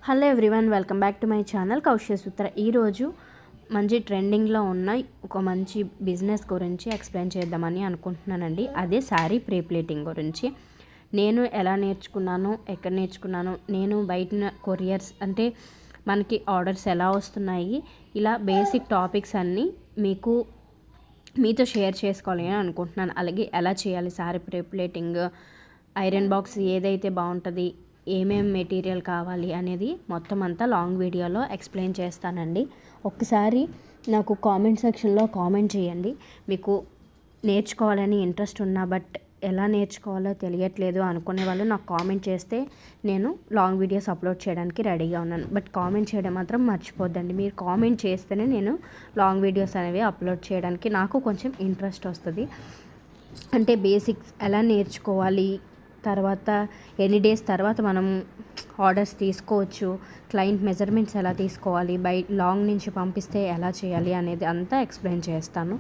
Hello everyone, welcome back to my channel Kaushika Sutra. ఈరోజు మంచి ట్రెండింగ్లో ఉన్న ఒక మంచి బిజినెస్ గురించి ఎక్స్ప్లెయిన్ చేద్దామని అనుకుంటున్నానండి. అదే శారీ ప్రీ ప్లేటింగ్ గురించి. నేను ఎలా నేర్చుకున్నాను, ఎక్కడ నేర్చుకున్నాను, నేను బయట కొరియర్స్ అంటే మనకి ఆర్డర్స్ ఎలా వస్తున్నాయి, ఇలా బేసిక్ టాపిక్స్ అన్నీ మీతో షేర్ చేసుకోవాలి అని అనుకుంటున్నాను. అలాగే ఎలా చేయాలి sari pre plating, iron box ఏదైతే బాగుంటుంది, ఏమేమి మెటీరియల్ కావాలి అనేది మొత్తం అంతా లాంగ్ వీడియోలో ఎక్స్ప్లెయిన్ చేస్తానండి. ఒక్కసారి నాకు కామెంట్ సెక్షన్లో కామెంట్ చేయండి. మీకు నేర్చుకోవాలని ఇంట్రెస్ట్ ఉన్నా బట్ ఎలా నేర్చుకోవాలో తెలియట్లేదు అనుకునే వాళ్ళు నాకు కామెంట్ చేస్తే నేను లాంగ్ వీడియోస్ అప్లోడ్ చేయడానికి రెడీగా ఉన్నాను. బట్ కామెంట్ చేయడం మాత్రం మర్చిపోద్దండి. మీరు కామెంట్ చేస్తేనే నేను లాంగ్ వీడియోస్ అనేవి అప్లోడ్ చేయడానికి నాకు కొంచెం ఇంట్రెస్ట్ వస్తుంది. అంటే బేసిక్స్ ఎలా నేర్చుకోవాలి, తర్వాత ఎన్ని డేస్ తర్వాత మనం ఆర్డర్స్ తీసుకోవచ్చు, క్లయింట్ మెజర్మెంట్స్ ఎలా తీసుకోవాలి, లాంగ్ నుంచి పంపిస్తే ఎలా చేయాలి అనేది అంతా ఎక్స్ప్లెయిన్ చేస్తాను.